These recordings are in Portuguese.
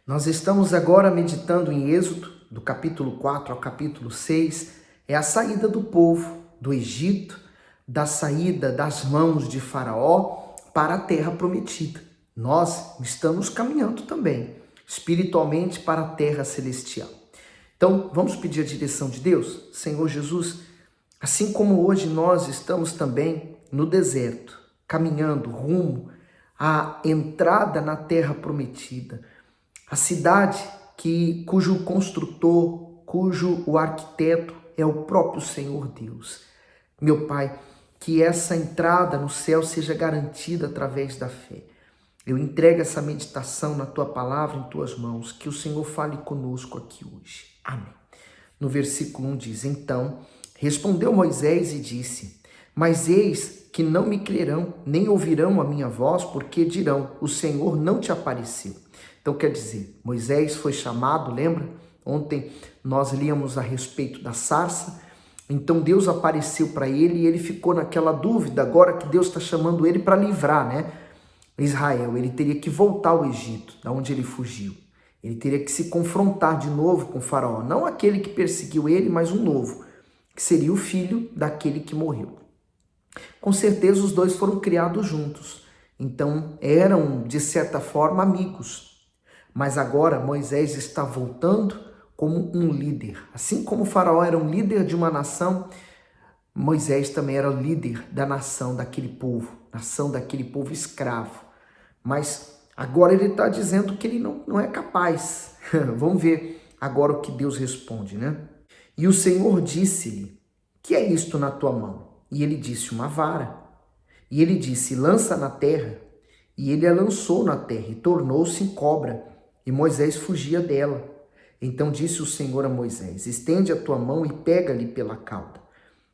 Nós estamos agora meditando em Êxodo, do capítulo 4 ao capítulo 6, é a saída do povo do Egito, da saída das mãos de Faraó para a terra prometida. Nós estamos caminhando também, espiritualmente, para a terra celestial. Então, vamos pedir a direção de Deus? Senhor Jesus, assim como hoje nós estamos também no deserto, caminhando rumo à entrada na terra prometida, a cidade cujo construtor, cujo o arquiteto é o próprio Senhor Deus. Meu Pai, que essa entrada no céu seja garantida através da fé. Eu entrego essa meditação na Tua palavra, em Tuas mãos, que o Senhor fale conosco aqui hoje. Amém. No versículo 1 diz, então, respondeu Moisés e disse, mas eis que não me crerão, nem ouvirão a minha voz, porque dirão, o Senhor não te apareceu. Então quer dizer, Moisés foi chamado, lembra? Ontem nós líamos a respeito da sarça, então Deus apareceu para ele e ele ficou naquela dúvida, agora que Deus está chamando ele para livrar, né? Israel, ele teria que voltar ao Egito, da onde ele fugiu. Ele teria que se confrontar de novo com o faraó, não aquele que perseguiu ele, mas um novo, que seria o filho daquele que morreu. Com certeza os dois foram criados juntos, então eram, de certa forma, amigos. Mas agora Moisés está voltando como um líder. Assim como o faraó era um líder de uma nação, Moisés também era o líder da nação daquele povo escravo. Mas agora ele está dizendo que ele não é capaz. Vamos ver agora o que Deus responde, né? E o Senhor disse-lhe, que é isto na tua mão? E ele disse, uma vara. E ele disse, lança na terra. E ele a lançou na terra e tornou-se em cobra. E Moisés fugia dela. Então disse o Senhor a Moisés, estende a tua mão e pega-lhe pela cauda.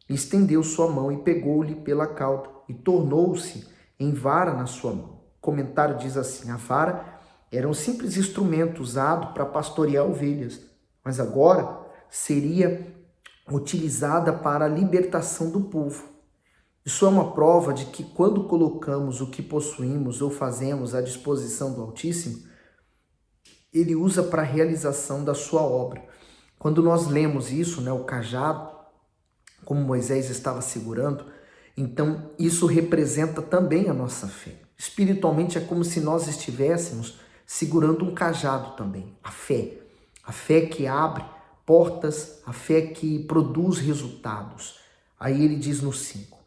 E estendeu sua mão e pegou-lhe pela cauda e tornou-se em vara na sua mão. O comentário diz assim, a vara era um simples instrumento usado para pastorear ovelhas, mas agora seria utilizada para a libertação do povo. Isso é uma prova de que quando colocamos o que possuímos ou fazemos à disposição do Altíssimo, ele usa para a realização da sua obra. Quando nós lemos isso, né, o cajado, como Moisés estava segurando, então isso representa também a nossa fé. Espiritualmente é como se nós estivéssemos segurando um cajado também, a fé que abre portas, a fé que produz resultados. Aí ele diz no 5,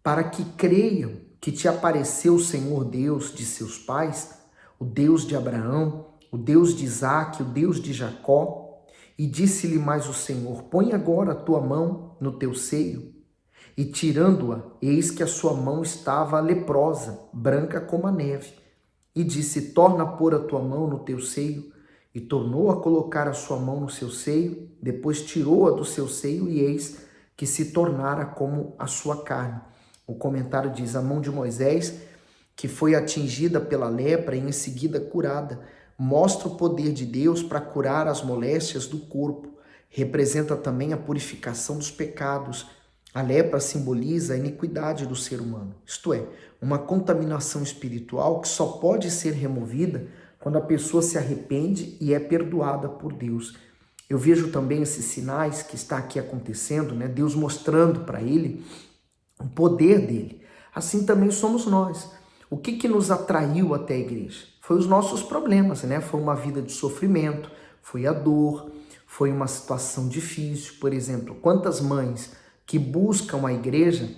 para que creiam que te apareceu o Senhor Deus de seus pais, o Deus de Abraão, o Deus de Isaque, o Deus de Jacó, e disse-lhe mais o Senhor, põe agora a tua mão no teu seio, e tirando-a, eis que a sua mão estava leprosa, branca como a neve, e disse, torna a pôr a tua mão no teu seio, e tornou a colocar a sua mão no seu seio, depois tirou-a do seu seio, e eis que se tornara como a sua carne. O comentário diz, a mão de Moisés, que foi atingida pela lepra e em seguida curada, mostra o poder de Deus para curar as moléstias do corpo. Representa também a purificação dos pecados. A lepra simboliza a iniquidade do ser humano, isto é, uma contaminação espiritual que só pode ser removida quando a pessoa se arrepende e é perdoada por Deus. Eu vejo também esses sinais que está aqui acontecendo, né? Deus mostrando para ele o poder dele. Assim também somos nós. O que nos atraiu até a igreja? Foi os nossos problemas, né? Foi uma vida de sofrimento, foi a dor, foi uma situação difícil. Por exemplo, quantas mães que buscam a igreja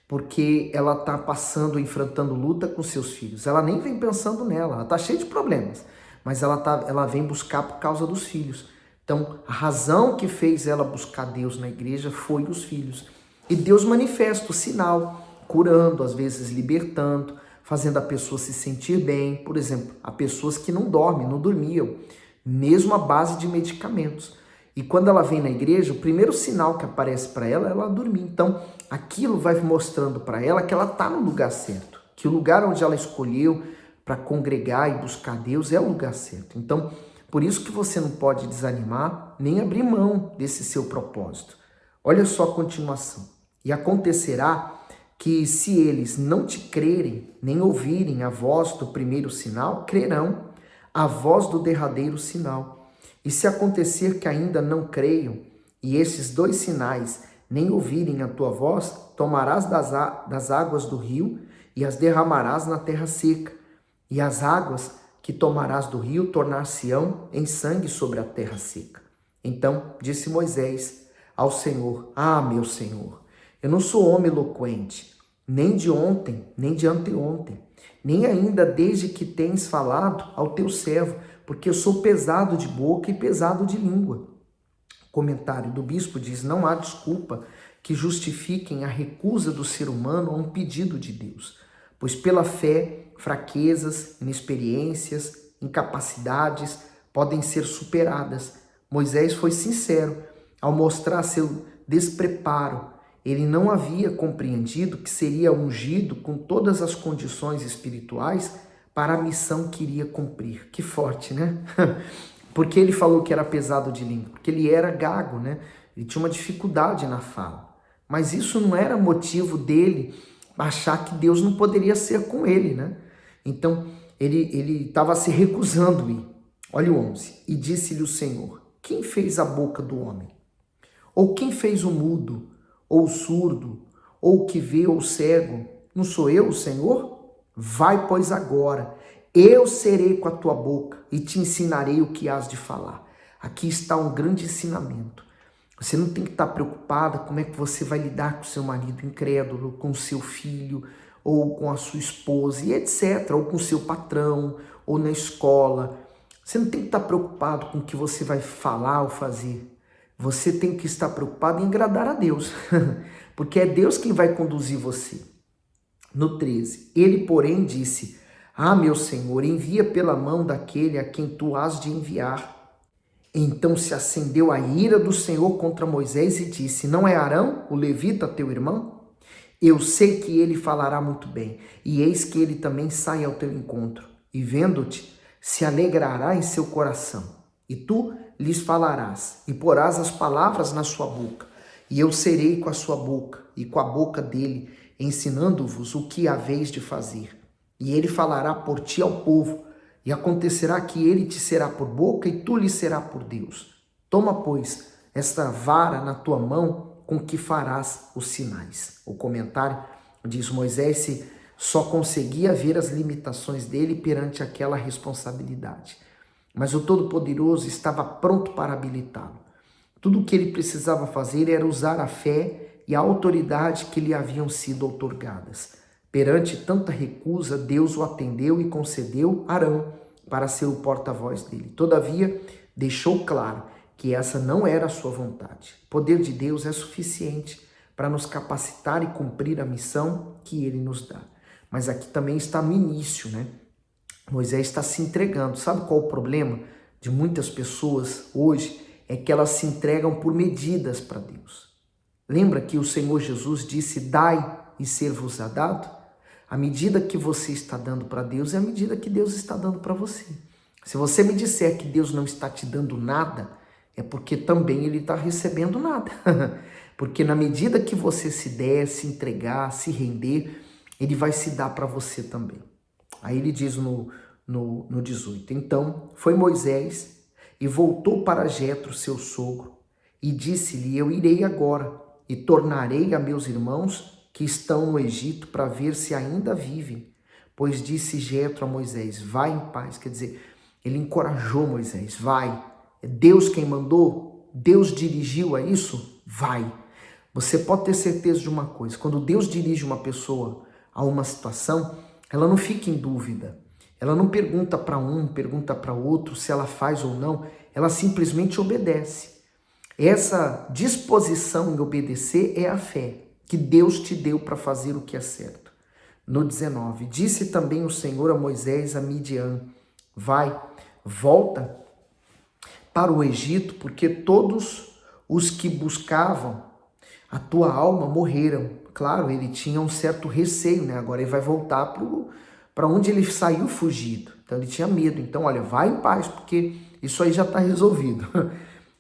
porque ela está passando, enfrentando luta com seus filhos. Ela nem vem pensando nela, ela está cheia de problemas, mas ela vem buscar por causa dos filhos. Então, a razão que fez ela buscar Deus na igreja foi os filhos. E Deus manifesta o sinal, curando, às vezes libertando, fazendo a pessoa se sentir bem. Por exemplo, há pessoas que não dormem, não dormiam, mesmo à base de medicamentos. E quando ela vem na igreja, o primeiro sinal que aparece para ela é ela dormir. Então, aquilo vai mostrando para ela que ela está no lugar certo, que o lugar onde ela escolheu para congregar e buscar Deus é o lugar certo. Então, por isso que você não pode desanimar, nem abrir mão desse seu propósito. Olha só a continuação. E acontecerá que se eles não te crerem, nem ouvirem a voz do primeiro sinal, crerão a voz do derradeiro sinal. E se acontecer que ainda não creiam, e esses 2 sinais nem ouvirem a tua voz, tomarás das águas do rio e as derramarás na terra seca, e as águas que tomarás do rio tornar-se-ão em sangue sobre a terra seca. Então disse Moisés ao Senhor: meu Senhor, eu não sou homem eloquente, nem de ontem, nem de anteontem, nem ainda desde que tens falado ao teu servo, porque eu sou pesado de boca e pesado de língua. O comentário do bispo diz: não há desculpa que justifiquem a recusa do ser humano a um pedido de Deus, pois pela fé, fraquezas, inexperiências, incapacidades podem ser superadas. Moisés foi sincero ao mostrar seu despreparo. Ele não havia compreendido que seria ungido com todas as condições espirituais para a missão que iria cumprir. Que forte, né? Porque ele falou que era pesado de língua? Porque ele era gago, né? Ele tinha uma dificuldade na fala. Mas isso não era motivo dele achar que Deus não poderia ser com ele, né? Então, ele estava se recusando a ir. Olha o 11. E disse-lhe o Senhor: quem fez a boca do homem? Ou quem fez o mudo, ou o surdo, ou o que vê, ou o cego? Não sou eu, o Senhor? Vai, pois, agora. Eu serei com a tua boca e te ensinarei o que hás de falar. Aqui está um grande ensinamento. Você não tem que estar preocupada como é que você vai lidar com o seu marido incrédulo, com o seu filho, ou com a sua esposa, e etc. Ou com o seu patrão, ou na escola. Você não tem que estar preocupado com o que você vai falar ou fazer. Você tem que estar preocupado em agradar a Deus, porque é Deus quem vai conduzir você. No 13, ele, porém, disse: meu Senhor, envia pela mão daquele a quem tu has de enviar. Então se acendeu a ira do Senhor contra Moisés e disse: não é Arão, o levita, teu irmão? Eu sei que ele falará muito bem, e eis que ele também sai ao teu encontro, e vendo-te, se alegrará em seu coração. E tu lhes falarás, e porás as palavras na sua boca, e eu serei com a sua boca, e com a boca dele, ensinando-vos o que haveis de fazer. E ele falará por ti ao povo, e acontecerá que ele te será por boca, e tu lhe será por Deus. Toma, pois, esta vara na tua mão, com que farás os sinais. O comentário diz: Moisés só conseguia ver as limitações dele perante aquela responsabilidade. Mas o Todo-Poderoso estava pronto para habilitá-lo. Tudo o que ele precisava fazer era usar a fé e a autoridade que lhe haviam sido outorgadas. Perante tanta recusa, Deus o atendeu e concedeu Arão para ser o porta-voz dele. Todavia, deixou claro que essa não era a sua vontade. O poder de Deus é suficiente para nos capacitar e cumprir a missão que ele nos dá. Mas aqui também está no início, né? Moisés está se entregando. Sabe qual o problema de muitas pessoas hoje? É que elas se entregam por medidas para Deus. Lembra que o Senhor Jesus disse: dai e ser-vos-á dado? A medida que você está dando para Deus é a medida que Deus está dando para você. Se você me disser que Deus não está te dando nada, é porque também ele está recebendo nada. Porque na medida que você se der, se entregar, se render, ele vai se dar para você também. Aí ele diz no 18, então foi Moisés e voltou para Jetro, seu sogro, e disse-lhe: eu irei agora e tornarei a meus irmãos que estão no Egito para ver se ainda vivem. Pois disse Jetro a Moisés: vai em paz. Quer dizer, ele encorajou Moisés: vai. É Deus quem mandou? Deus dirigiu a isso? Vai. Você pode ter certeza de uma coisa: quando Deus dirige uma pessoa a uma situação, ela não fica em dúvida. Ela não pergunta para um, pergunta para outro se ela faz ou não. Ela simplesmente obedece. Essa disposição em obedecer é a fé que Deus te deu para fazer o que é certo. No 19, disse também o Senhor a Moisés a Midian: vai, volta para o Egito, porque todos os que buscavam a tua alma morreram. Claro, ele tinha um certo receio, né? Agora ele vai voltar para onde ele saiu fugido. Então ele tinha medo. Então, olha, vai em paz, porque isso aí já está resolvido.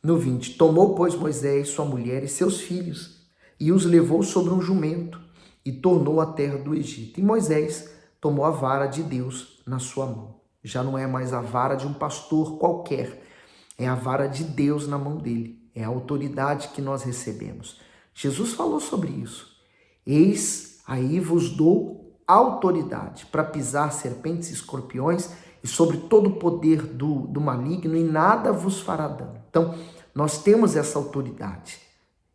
No 20, tomou, pois, Moisés sua mulher e seus filhos, e os levou sobre um jumento, e tornou à terra do Egito. E Moisés tomou a vara de Deus na sua mão. Já não é mais a vara de um pastor qualquer, é a vara de Deus na mão dele, é a autoridade que nós recebemos. Jesus falou sobre isso. Eis aí vos dou autoridade para pisar serpentes e escorpiões e sobre todo o poder do maligno, e nada vos fará dano. Então, nós temos essa autoridade.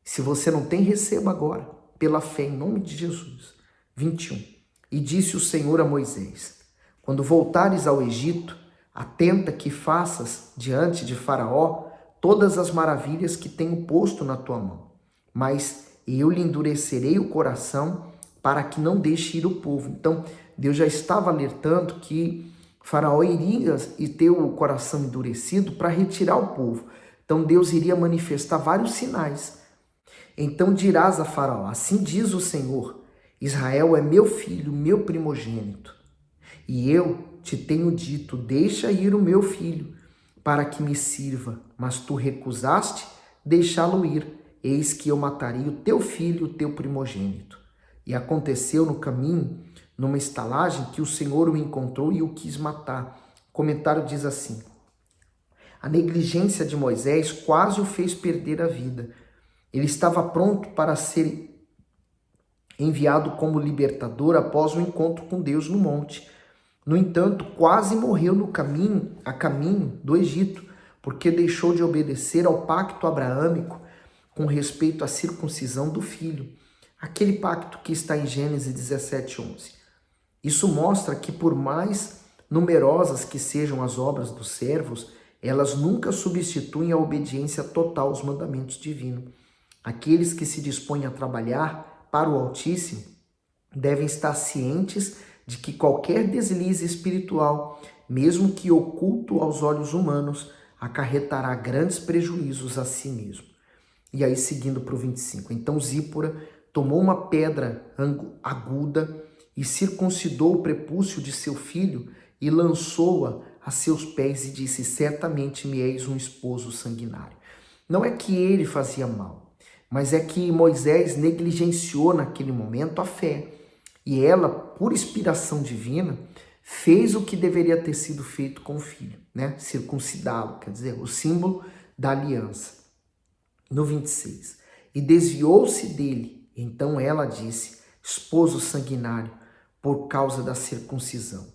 Se você não tem, receba agora, pela fé, em nome de Jesus. 21. E disse o Senhor a Moisés: quando voltares ao Egito, atenta que faças diante de Faraó todas as maravilhas que tenho posto na tua mão. Mas eu lhe endurecerei o coração para que não deixe ir o povo. Então, Deus já estava alertando que Faraó iria ter o coração endurecido para retirar o povo. Então, Deus iria manifestar vários sinais. Então dirás a Faraó: assim diz o Senhor, Israel é meu filho, meu primogênito. E eu te tenho dito: deixa ir o meu filho, para que me sirva. Mas tu recusaste deixá-lo ir. Eis que eu mataria o teu filho, o teu primogênito. E aconteceu no caminho, numa estalagem, que o Senhor o encontrou e o quis matar. O comentário diz assim: a negligência de Moisés quase o fez perder a vida. Ele estava pronto para ser enviado como libertador após o encontro com Deus no monte. No entanto, quase morreu a caminho do Egito, porque deixou de obedecer ao pacto abraâmico com respeito à circuncisão do filho, aquele pacto que está em Gênesis 17:11. Isso mostra que, por mais numerosas que sejam as obras dos servos, elas nunca substituem a obediência total aos mandamentos divinos. Aqueles que se dispõem a trabalhar para o Altíssimo devem estar cientes de que qualquer deslize espiritual, mesmo que oculto aos olhos humanos, acarretará grandes prejuízos a si mesmo. E aí, seguindo para o 25. Então Zípora tomou uma pedra aguda e circuncidou o prepúcio de seu filho e lançou-a a seus pés e disse: certamente me és um esposo sanguinário. Não é que ele fazia mal, mas é que Moisés negligenciou naquele momento a fé. E ela, por inspiração divina, fez o que deveria ter sido feito com o filho, né? Circuncidá-lo, quer dizer, o símbolo da aliança. No 26. E desviou-se dele. Então ela disse: esposo sanguinário, por causa da circuncisão.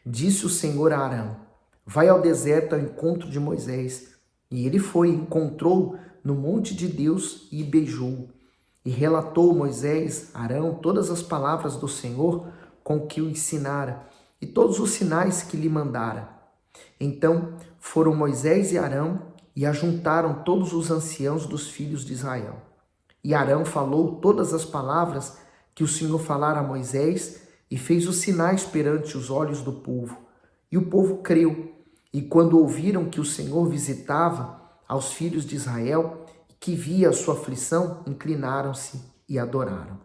Disse o Senhor a Arão: vai ao deserto ao encontro de Moisés. E ele foi, encontrou no monte de Deus e beijou-o. E relatou Moisés a Arão todas as palavras do Senhor com que o ensinara e todos os sinais que lhe mandara. Então foram Moisés e Arão e ajuntaram todos os anciãos dos filhos de Israel. E Arão falou todas as palavras que o Senhor falara a Moisés e fez os sinais perante os olhos do povo. E o povo creu. E quando ouviram que o Senhor visitava aos filhos de Israel, que via a sua aflição, inclinaram-se e adoraram.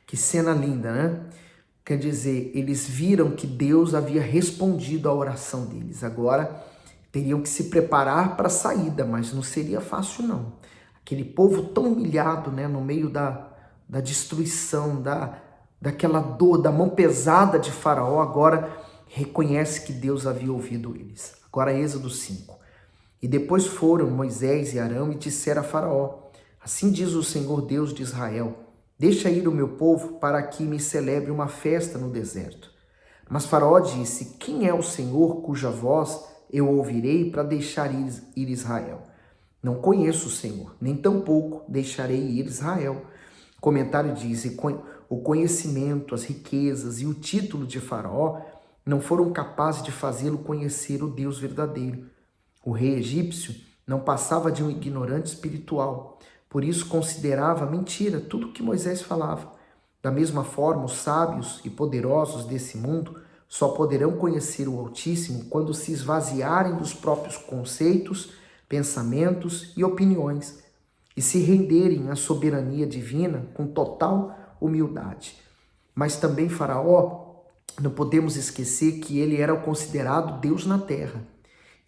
Que cena linda, né? Quer dizer, eles viram que Deus havia respondido à oração deles. Agora teriam que se preparar para a saída, mas não seria fácil não. Aquele povo tão humilhado, né, no meio da destruição, daquela dor, da mão pesada de Faraó, agora reconhece que Deus havia ouvido eles. Agora Êxodo 5. E depois foram Moisés e Arão e disseram a Faraó: assim diz o Senhor Deus de Israel: deixa ir o meu povo para que me celebre uma festa no deserto. Mas Faraó disse: quem é o Senhor cuja voz eu ouvirei para deixar ir Israel? Não conheço o Senhor, nem tampouco deixarei ir Israel. O comentário diz: o conhecimento, as riquezas e o título de Faraó não foram capazes de fazê-lo conhecer o Deus verdadeiro. O rei egípcio não passava de um ignorante espiritual, por isso considerava mentira tudo que Moisés falava. Da mesma forma, os sábios e poderosos desse mundo só poderão conhecer o Altíssimo quando se esvaziarem dos próprios conceitos, pensamentos e opiniões e se renderem à soberania divina com total humildade. Mas também Faraó, não podemos esquecer que ele era considerado Deus na terra.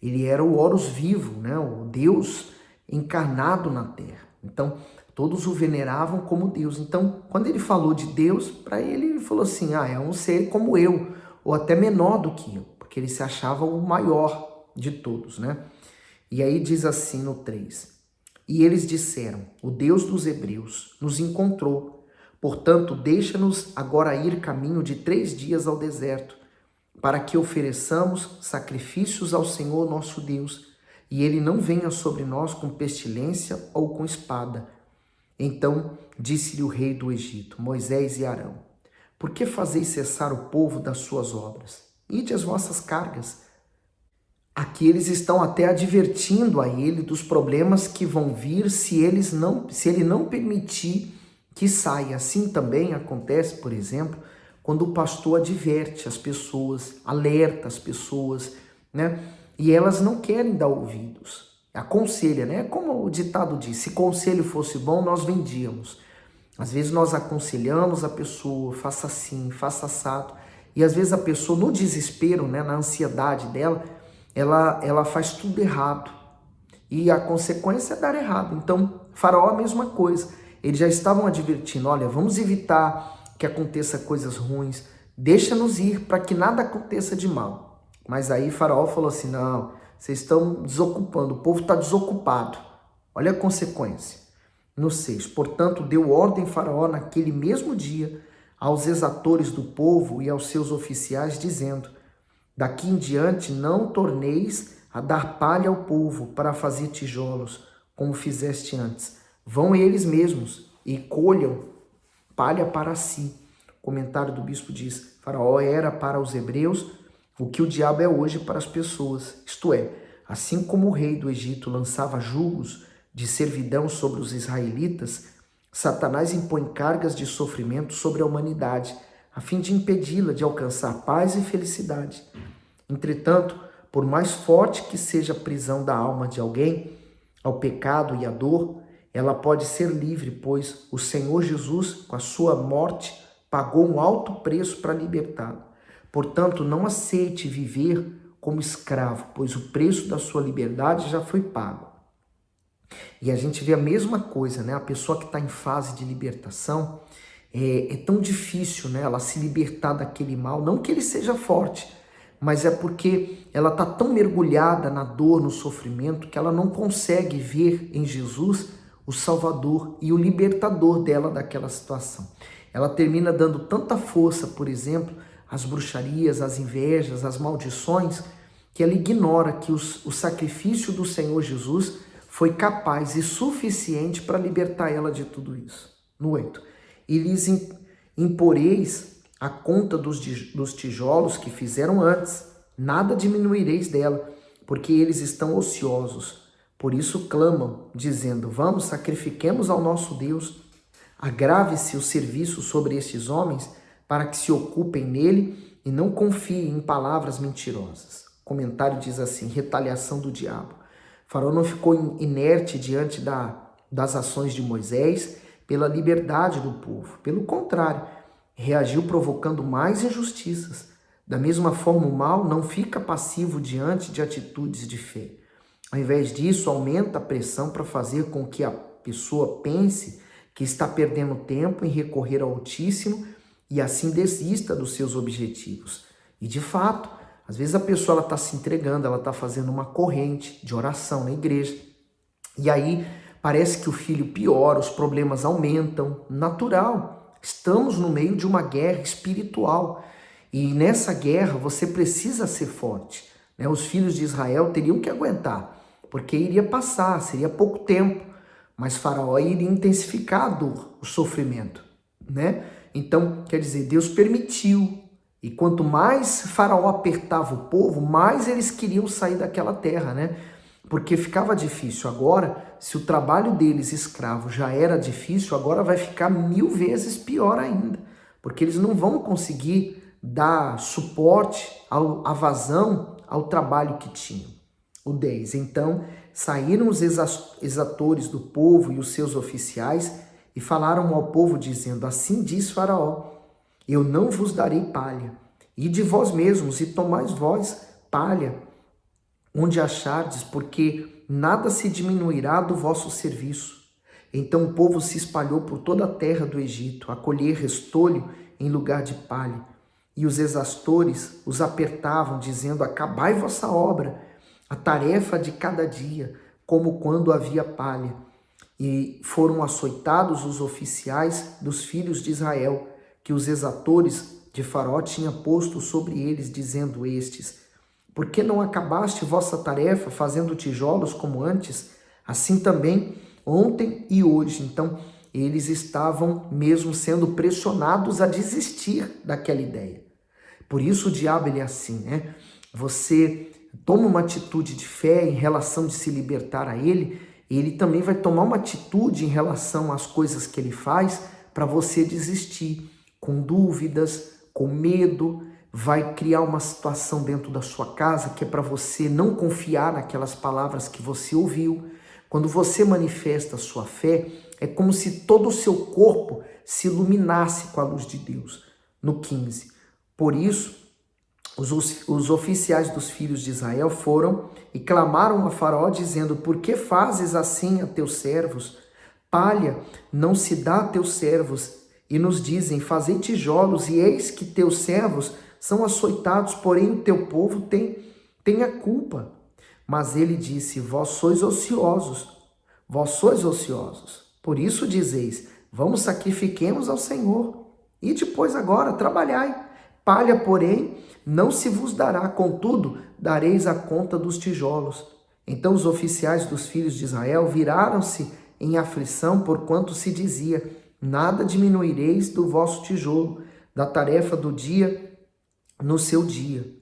Ele era o Horus vivo, né? O Deus encarnado na terra. Então, todos o veneravam como Deus. Então, quando ele falou de Deus, para ele falou assim: é um ser como eu, ou até menor do que eu. porque ele se achava o maior de todos, né? E aí diz assim no 3: E eles disseram: o Deus dos hebreus nos encontrou. Portanto, deixa-nos agora ir caminho de 3 dias ao deserto, para que ofereçamos sacrifícios ao Senhor nosso Deus, e ele não venha sobre nós com pestilência ou com espada. Então disse-lhe o rei do Egito, Moisés e Arão: Por que fazeis cessar o povo das suas obras? Ide as vossas cargas. Aqui eles estão até advertindo a ele dos problemas que vão vir se ele não permitir que saia. Assim também acontece, por exemplo, quando o pastor adverte as pessoas, alerta as pessoas, né? E elas não querem dar ouvidos. Aconselha, né? Como o ditado diz, se conselho fosse bom, nós vendíamos. Às vezes nós aconselhamos a pessoa, faça assim, faça assado. E às vezes a pessoa, no desespero, né, na ansiedade dela, ela faz tudo errado. E a consequência é dar errado. Então, Faraó a mesma coisa. Eles já estavam advertindo, olha, vamos evitar que aconteça coisas ruins. Deixa-nos ir para que nada aconteça de mal. Mas aí Faraó falou assim, não, vocês estão desocupando, o povo está desocupado. Olha a consequência. No 6, portanto, deu ordem Faraó naquele mesmo dia aos exatores do povo e aos seus oficiais, dizendo: Daqui em diante não torneis a dar palha ao povo para fazer tijolos, como fizeste antes. Vão eles mesmos e colham palha para si. O comentário do bispo diz: Faraó era para os hebreus o que o diabo é hoje para as pessoas. Isto é, assim como o rei do Egito lançava julgos de servidão sobre os israelitas, Satanás impõe cargas de sofrimento sobre a humanidade, a fim de impedi-la de alcançar paz e felicidade. Entretanto, por mais forte que seja a prisão da alma de alguém ao pecado e à dor, ela pode ser livre, pois o Senhor Jesus, com a sua morte, pagou um alto preço para libertá-la. Portanto, não aceite viver como escravo, pois o preço da sua liberdade já foi pago. E a gente vê a mesma coisa, né? A pessoa que está em fase de libertação, é tão difícil, né? Ela se libertar daquele mal, não que ele seja forte, mas é porque ela está tão mergulhada na dor, no sofrimento, que ela não consegue ver em Jesus o Salvador e o libertador dela daquela situação. Ela termina dando tanta força, por exemplo, às bruxarias, às invejas, às maldições, que ela ignora que o sacrifício do Senhor Jesus foi capaz e suficiente para libertar ela de tudo isso. No 8, e lhes imporeis a conta dos tijolos que fizeram antes, nada diminuireis dela, porque eles estão ociosos. Por isso clamam, dizendo, vamos, sacrifiquemos ao nosso Deus. Agrave-se o serviço sobre estes homens, para que se ocupem nele e não confiem em palavras mentirosas. O comentário diz assim, retaliação do diabo. Faraó não ficou inerte diante das ações de Moisés pela liberdade do povo. Pelo contrário, reagiu provocando mais injustiças. Da mesma forma, o mal não fica passivo diante de atitudes de fé. Ao invés disso, aumenta a pressão para fazer com que a pessoa pense que está perdendo tempo em recorrer ao Altíssimo e assim desista dos seus objetivos. E de fato, às vezes a pessoa está se entregando, ela está fazendo uma corrente de oração na igreja. E aí parece que o filho piora, os problemas aumentam. Natural, estamos no meio de uma guerra espiritual. E nessa guerra você precisa ser forte. Né? Os filhos de Israel teriam que aguentar, porque iria passar, seria pouco tempo. Mas Faraó iria intensificar a dor, o sofrimento. Né? Então, quer dizer, Deus permitiu. E quanto mais Faraó apertava o povo, mais eles queriam sair daquela terra, né? Porque ficava difícil. Agora, se o trabalho deles escravo já era difícil, agora vai ficar 1000 vezes pior ainda. Porque eles não vão conseguir dar suporte à vazão, ao trabalho que tinham. O 10. Então, saíram os exatores do povo e os seus oficiais e falaram ao povo dizendo, assim diz Faraó, eu não vos darei palha, e de vós mesmos, e tomais vós palha, onde achardes, porque nada se diminuirá do vosso serviço. Então o povo se espalhou por toda a terra do Egito, a colher restolho em lugar de palha. E os exastores os apertavam, dizendo: acabai vossa obra, a tarefa de cada dia, como quando havia palha. E foram açoitados os oficiais dos filhos de Israel, que os exatores de Faraó tinham posto sobre eles, dizendo estes: por que não acabaste vossa tarefa fazendo tijolos como antes? Assim também ontem e hoje. Então, eles estavam mesmo sendo pressionados a desistir daquela ideia. Por isso o diabo ele é assim, né? Você toma uma atitude de fé em relação de se libertar a ele, ele também vai tomar uma atitude em relação às coisas que ele faz para você desistir, com dúvidas, com medo, vai criar uma situação dentro da sua casa que é para você não confiar naquelas palavras que você ouviu. Quando você manifesta a sua fé, é como se todo o seu corpo se iluminasse com a luz de Deus. No 15. Por isso, os oficiais dos filhos de Israel foram e clamaram a Faraó, dizendo: por que fazes assim a teus servos? Palha não se dá a teus servos. E nos dizem: fazei tijolos, e eis que teus servos são açoitados, porém o teu povo tem a culpa. Mas ele disse: vós sois ociosos, por isso dizeis: vamos, sacrifiquemos ao Senhor, e depois agora trabalhai. Palha, porém, não se vos dará, contudo, dareis a conta dos tijolos. Então os oficiais dos filhos de Israel viraram-se em aflição, porquanto se dizia: nada diminuireis do vosso tijolo, da tarefa do dia no seu dia.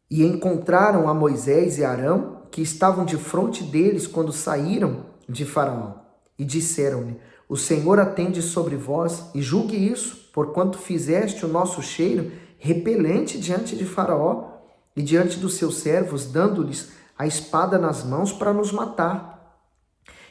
E encontraram a Moisés e Arão, que estavam de frente deles quando saíram de Faraó, e disseram-lhe: o Senhor atende sobre vós, e julgue isso, porquanto fizeste o nosso cheiro repelente diante de Faraó e diante dos seus servos, dando-lhes a espada nas mãos para nos matar.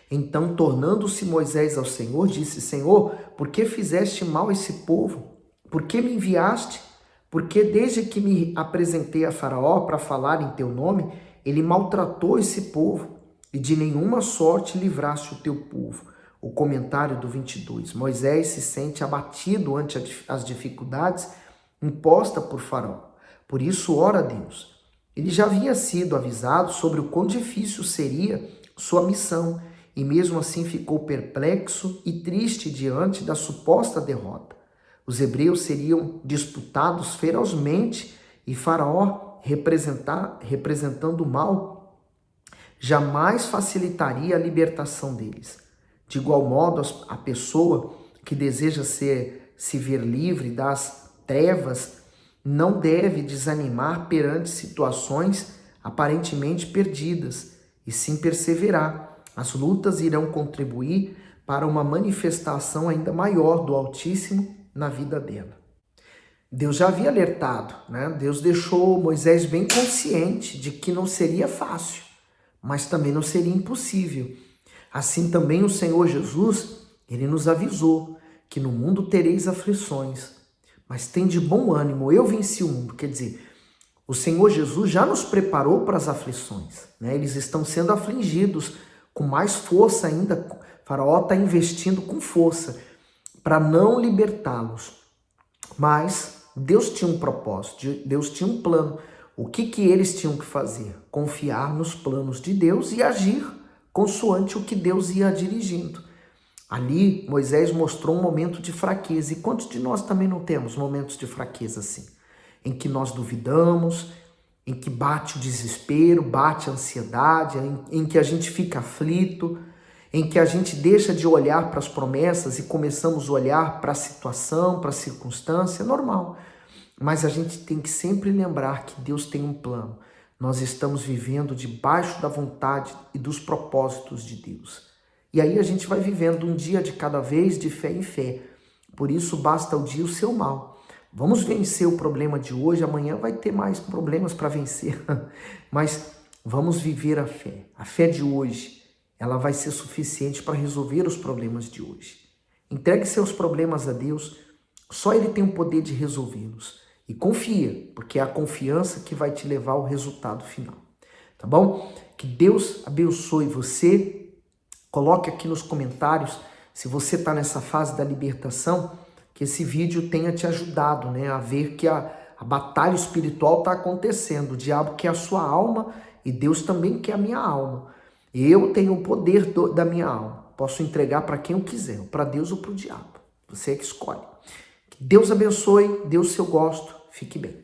Então, tornando-se Moisés ao Senhor, disse: Senhor, por que fizeste mal a esse povo? Por que me enviaste? Porque desde que me apresentei a Faraó para falar em teu nome, ele maltratou esse povo, e de nenhuma sorte livraste o teu povo. O comentário do 22. Moisés se sente abatido ante as dificuldades imposta por Faraó. Por isso ora a Deus. Ele já havia sido avisado sobre o quão difícil seria sua missão, e mesmo assim ficou perplexo e triste diante da suposta derrota. Os hebreus seriam disputados ferozmente e Faraó, representando o mal, jamais facilitaria a libertação deles. De igual modo, a pessoa que deseja se ver livre das trevas não deve desanimar perante situações aparentemente perdidas, e sim perseverar. As lutas irão contribuir para uma manifestação ainda maior do Altíssimo na vida dela. Deus já havia alertado, né? Deus deixou Moisés bem consciente de que não seria fácil, mas também não seria impossível. Assim também o Senhor Jesus, ele nos avisou que no mundo tereis aflições, mas tem de bom ânimo, eu venci o mundo. Quer dizer, o Senhor Jesus já nos preparou para as aflições, né? Eles estão sendo afligidos com mais força ainda. O Faraó está investindo com força para não libertá-los. Mas Deus tinha um propósito, Deus tinha um plano. O que eles tinham que fazer? Confiar nos planos de Deus e agir consoante o que Deus ia dirigindo. Ali, Moisés mostrou um momento de fraqueza. E quantos de nós também não temos momentos de fraqueza assim? Em que nós duvidamos, em que bate o desespero, bate a ansiedade, em que a gente fica aflito, em que a gente deixa de olhar para as promessas e começamos a olhar para a situação, para a circunstância. É normal. Mas a gente tem que sempre lembrar que Deus tem um plano. Nós estamos vivendo debaixo da vontade e dos propósitos de Deus. E aí a gente vai vivendo um dia de cada vez, de fé em fé. Por isso basta o dia o seu mal. Vamos vencer o problema de hoje, amanhã vai ter mais problemas para vencer. Mas vamos viver a fé. A fé de hoje, ela vai ser suficiente para resolver os problemas de hoje. Entregue seus problemas a Deus, só Ele tem o poder de resolvê-los. E confia, porque é a confiança que vai te levar ao resultado final. Tá bom? Que Deus abençoe você. Coloque aqui nos comentários se você está nessa fase da libertação, que esse vídeo tenha te ajudado, né, a ver que a A batalha espiritual está acontecendo. O diabo quer a sua alma e Deus também quer a minha alma. Eu tenho o poder da minha alma. Posso entregar para quem eu quiser, para Deus ou para o diabo. Você é que escolhe. Que Deus abençoe, dê o seu gosto. Fique bem.